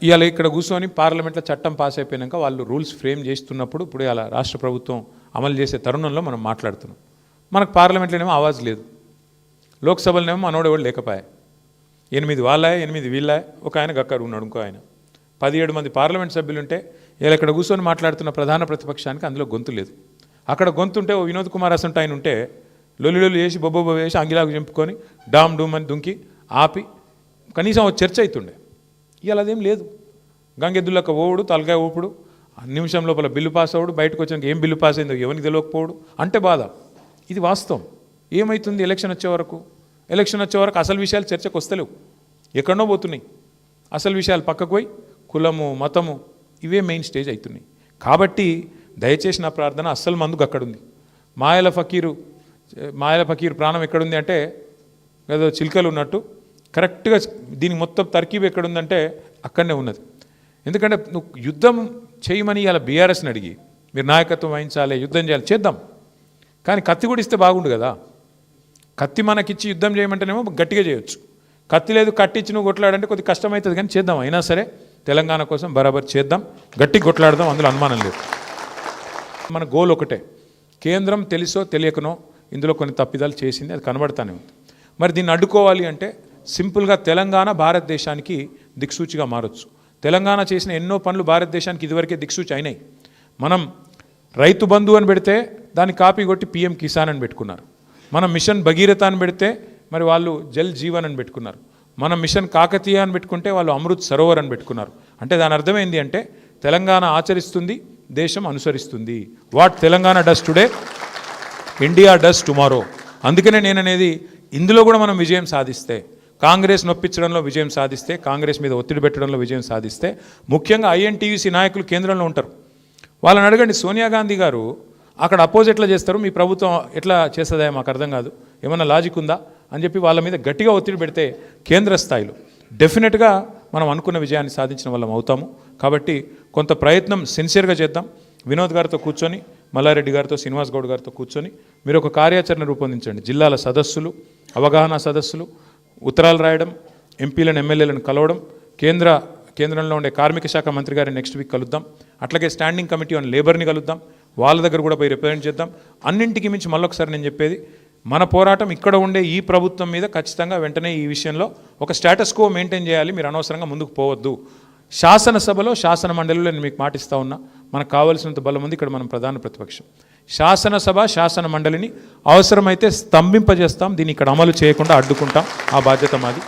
ఇవాళ ఇక్కడ కూర్చొని పార్లమెంట్లో చట్టం పాస్ అయిపోయాక వాళ్ళు రూల్స్ ఫ్రేమ్ చేస్తున్నప్పుడు ఇప్పుడు ఇలా రాష్ట్ర ప్రభుత్వం అమలు చేసే తరుణంలో మనం మాట్లాడుతున్నాం. మనకు పార్లమెంట్లోనేమో ఆవాజ్ లేదు, లోక్సభలోనేమో మనోడెవడు లేకపోయా, 8 వాళ్ళాయ 8 వీళ్ళాయ, ఒక ఆయన గక్కడు ఉన్నాడు, ఇంకో ఆయన, 17 మంది పార్లమెంట్ సభ్యులుంటే ఇలా ఇక్కడ కూర్చొని మాట్లాడుతున్న ప్రధాన ప్రతిపక్షానికి అందులో గొంతు లేదు. అక్కడ గొంతుంటే ఓ వినోద్ కుమార్ అసంట ఆయన ఉంటే లొల్లి చేసి బొబ్బొబ్బ వేసి అంగిలాకు చెంపుకొని డామ్ డూమ్ అని దుంకి ఆపి కనీసం ఒక చర్చ అవుతుండే. ఇవాళ అదేం లేదు. గంగెద్దులక ఓవుడు, తలకాయ ఊపుడు, నిమిషం లోపల బిల్లు పాస్ అవ్వడు, బయటకు వచ్చినాక ఏం బిల్లు పాస్ అయిందో ఎవరికి తెలియకపోవడు అంటే బాధ. ఇది వాస్తవం. ఏమవుతుంది ఎలక్షన్ వచ్చే వరకు అసలు విషయాలు చర్చకు వస్తలేవు, ఎక్కడనో పోతున్నాయి. అసలు విషయాలు పక్కకు పోయి కులము మతము ఇవే మెయిన్ స్టేజ్ అవుతున్నాయి. కాబట్టి దయచేసి నా ప్రార్థన, అస్సలు మందుకు అక్కడుంది. మాయల ఫకీరు ప్రాణం ఎక్కడుంది అంటే ఏదో చిలుకలు ఉన్నట్టు కరెక్ట్గా దీనికి మొత్తం తర్కీబ్ ఎక్కడుందంటే అక్కడనే ఉన్నది. ఎందుకంటే నువ్వు యుద్ధం చేయమని ఇలా బీఆర్ఎస్ని అడిగి మీరు నాయకత్వం వహించాలి, యుద్ధం చేయాలి, చేద్దాం. కానీ కత్తి కూడా ఇస్తే బాగుండు కదా. కత్తి మనకిచ్చి యుద్ధం చేయమంటేనేమో గట్టిగా చేయొచ్చు, కత్తి లేదు కట్టించి నువ్వు కొట్లాడంటే కొద్దిగా కష్టమవుతుంది. కానీ చేద్దాం, అయినా సరే తెలంగాణ కోసం బరాబర్ చేద్దాం, గట్టిగా కొట్లాడదాం, అందులో అనుమానం లేదు. మన గోల్ ఒకటే, కేంద్రం తెలుసో తెలియకనో ఇందులో కొన్ని తప్పిదాలు చేసింది, అది కనబడతానే ఉంది. మరి దీన్ని అడ్డుకోవాలి అంటే సింపుల్గా తెలంగాణ భారతదేశానికి దిక్సూచిగా మారొచ్చు. తెలంగాణ చేసిన ఎన్నో పనులు భారతదేశానికి ఇదివరకే దిక్సూచి అయినాయి. మనం రైతు బంధు అని పెడితే దాన్ని కాపీ కొట్టి పిఎం కిసాన్ అని పెట్టుకున్నారు. మనం మిషన్ భగీరథ అని పెడితే మరి వాళ్ళు జల్ జీవన్ అని పెట్టుకున్నారు. మనం మిషన్ కాకతీయ అని పెట్టుకుంటే వాళ్ళు అమృత్ సరోవర్ అని పెట్టుకున్నారు. అంటే దాని అర్థమైంది అంటే తెలంగాణ ఆచరిస్తుంది, దేశం అనుసరిస్తుంది. What Telangana does today, India does tomorrow. అందుకనే నేను అనేది, ఇందులో కూడా మనం విజయం సాధిస్తే, కాంగ్రెస్ నొప్పించడంలో విజయం సాధిస్తే, కాంగ్రెస్ మీద ఒత్తిడి పెట్టడంలో విజయం సాధిస్తే, ముఖ్యంగా ఐఎన్టీయూసీ నాయకులు కేంద్రంలో ఉంటారు, వాళ్ళని అడగండి. సోనియా గాంధీ గారు అక్కడ అపోజ్ ఎట్లా చేస్తారు, మీ ప్రభుత్వం ఎట్లా చేస్తుందా మాకు అర్థం కాదు, ఏమన్నా లాజిక్ ఉందా అని చెప్పి వాళ్ళ మీద గట్టిగా ఒత్తిడి పెడితే కేంద్ర స్థాయిలో డెఫినెట్గా మనం అనుకున్న విజయాన్ని సాధించిన వాళ్ళం అవుతాము. కాబట్టి కొంత ప్రయత్నం సిన్సియర్గా చేద్దాం. వినోద్ గారితో కూర్చొని, మల్లారెడ్డి గారితో, శ్రీనివాస్ గౌడ్ గారితో కూర్చొని మీరు ఒక కార్యాచరణ రూపొందించండి. జిల్లాల సదస్సులు, అవగాహన సదస్సులు, ఉత్తరాలు రాయడం, ఎంపీలను ఎమ్మెల్యేలను కలవడం, కేంద్రంలో ఉండే కార్మిక శాఖ మంత్రి గారిని నెక్స్ట్ వీక్ కలుద్దాం. అట్లాగే స్టాండింగ్ కమిటీ ఆన్ లేబర్ని కలుద్దాం, వాళ్ళ దగ్గర కూడా పోయి రిప్రజెంట్ చేద్దాం. అన్నింటికి మించి మళ్ళొకసారి నేను చెప్పేది, మన పోరాటం ఇక్కడ ఉండే ఈ ప్రభుత్వం మీద ఖచ్చితంగా వెంటనే ఈ విషయంలో ఒక స్టేటస్ కో మెయింటైన్ చేయాలి. మీరు అనవసరంగా ముందుకు పోవద్దు. శాసనసభలో, శాసన మండలిలో నేను మీకు మాటిస్తూ ఉన్నా, మనకు కావాల్సినంత బలం ఉంది. ఇక్కడ మనం ప్రధాన ప్రతిపక్షం. శాసనసభ, శాసన మండలిని అవసరమైతే స్తంభింపజేస్తాం, దీన్ని ఇక్కడ అమలు చేయకుండా అడ్డుకుంటాం. ఆ బాధ్యత మాది.